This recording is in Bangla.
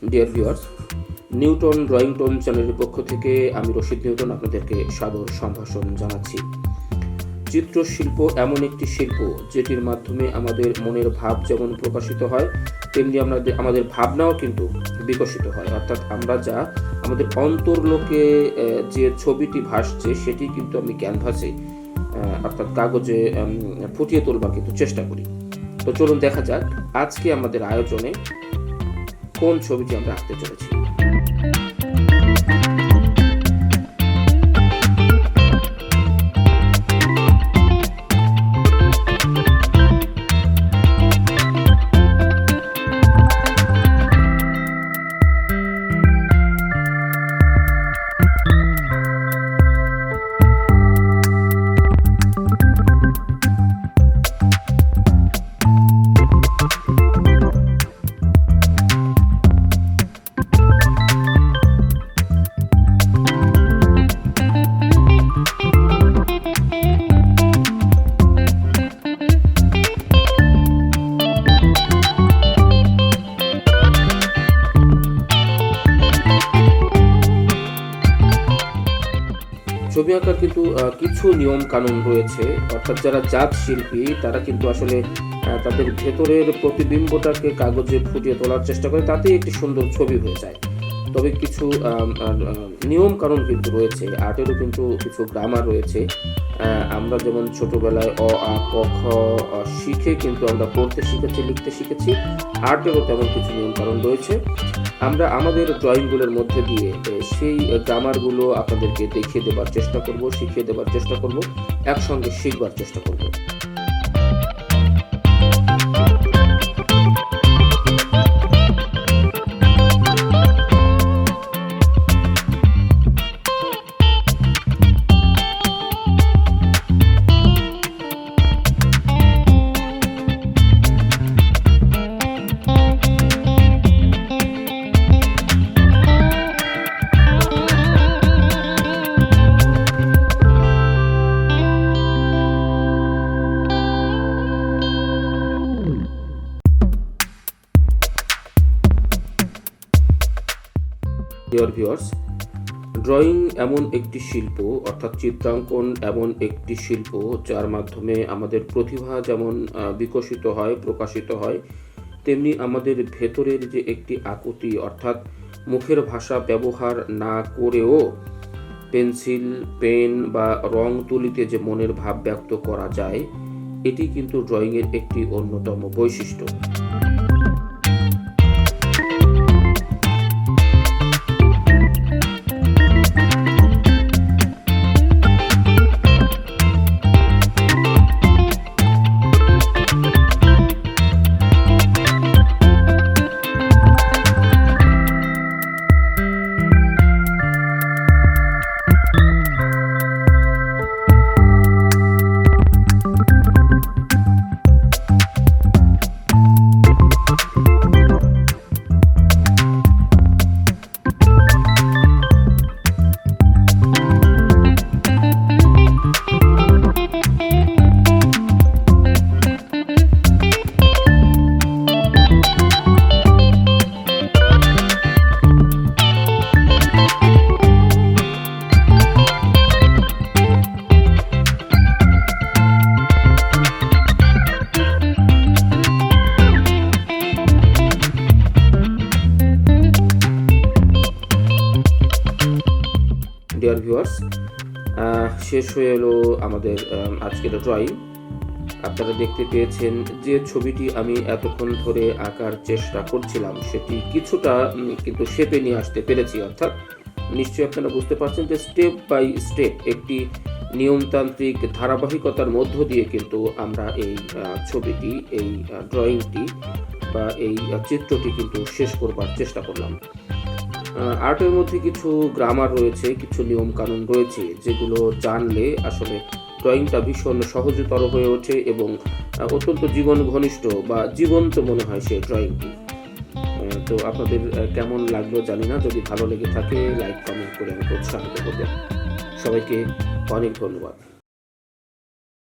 Dear viewers, Newton drawing tone চ্যানেলের পক্ষ থেকে আমি রশিদ নিউটন আপনাদেরকে সাদর সম্ভাষণ জানাচ্ছি। চিত্রশিল্প এমন একটি শিল্প যেটির মাধ্যমে আমাদের মনের ভাব যেমন প্রকাশিত হয়, তেমনি আমাদের ভাবনাও কিন্তু বিকশিত হয়। অর্থাৎ আমরা যা আমাদের অন্তর্লোকে যে ছবিটি ভাসছে সেটি কিন্তু আমি ক্যানভাসে অর্থাৎ কাগজে ফুটিয়ে তোলবার কিন্তু চেষ্টা করি। তো চলুন দেখা যাক আজকে আমাদের আয়োজনে কোন ছবিটি আমরা আঁকতে চলেছি। ছবি আঁকার কিন্তু কিছু নিয়ম কানুন রয়েছে। অর্থাৎ যারা জাত শিল্পী তারা কিন্তু আসলে তাদের ভেতরের প্রতিবিম্বটাকে কাগজে ফুটিয়ে তোলার চেষ্টা করে, তাতেই একটি সুন্দর ছবি হয়ে যায়। তবে কিছু নিয়ম কানুন কিন্তু রয়েছে, আর্টেরও কিন্তু কিছু গ্রামার রয়েছে। আমরা যেমন ছোটবেলায় অ আ ক খ শিখে কিন্তু আমরা পড়তে শিখেছি, লিখতে শিখেছি, আর্টেরও তেমন কিছু নিয়ম কানুন রয়েছে। আমরা আমাদের ড্রয়িংগুলোর মধ্যে দিয়ে সেই গ্রামারগুলো আপনাদেরকে দেখিয়ে দেবার চেষ্টা করব, শিখিয়ে দেবার চেষ্টা করব, একসঙ্গে শিখবার চেষ্টা করব। ডিয়ার ভিউয়ার্স, ড্রয়িং এমন একটি শিল্প, অর্থাৎ চিত্রাঙ্কন এমন একটি শিল্প যার মাধ্যমে আমাদের প্রতিভা যেমন বিকশিত হয়, প্রকাশিত হয়, তেমনি আমাদের ভেতরের যে একটি আকুতি, অর্থাৎ মুখের ভাষা ব্যবহার না করেও পেন্সিল, পেন বা রং তুলিতে যে মনের ভাব ব্যক্ত করা যায়, এটি কিন্তু ড্রয়িংয়ের একটি অন্যতম বৈশিষ্ট্য। ডিয়ার ভিউয়ার্স, শেষ হয়ে এলো আমাদের আজকের ড্রয়িং। আপনারা দেখতে পেয়েছেন যে ছবিটি আমি এতক্ষণ ধরে আঁকার চেষ্টা করছিলাম সেটি কিছুটা কিন্তু শেপে নিয়ে আসতে পেরেছি। অর্থাৎ নিশ্চয়ই আপনারা বুঝতে পারছেন যে স্টেপ বাই স্টেপ একটি নিয়মতান্ত্রিক ধারাবাহিকতার মধ্য দিয়ে কিন্তু আমরা এই ছবিটি, এই ড্রয়িংটি বা এই চিত্রটি কিন্তু শেষ করবার চেষ্টা করলাম। আর্টের মধ্যে কিছু গ্রামার রয়েছে, কিছু নিয়ম কানুন রয়েছে যেগুলো জানলে আসলে ড্রয়িংটা ভীষণ সহজতর হয়ে ওঠে এবং অত্যন্ত জীবন ঘনিষ্ঠ বা জীবন্ত মনে হয় সেই ড্রয়িংটি। তো আপনাদের কেমন লাগলো জানি না, যদি ভালো লেগে থাকে লাইক কমেন্ট করে আমাকে উৎসাহিত করবেন। সবাইকে অনেক ধন্যবাদ।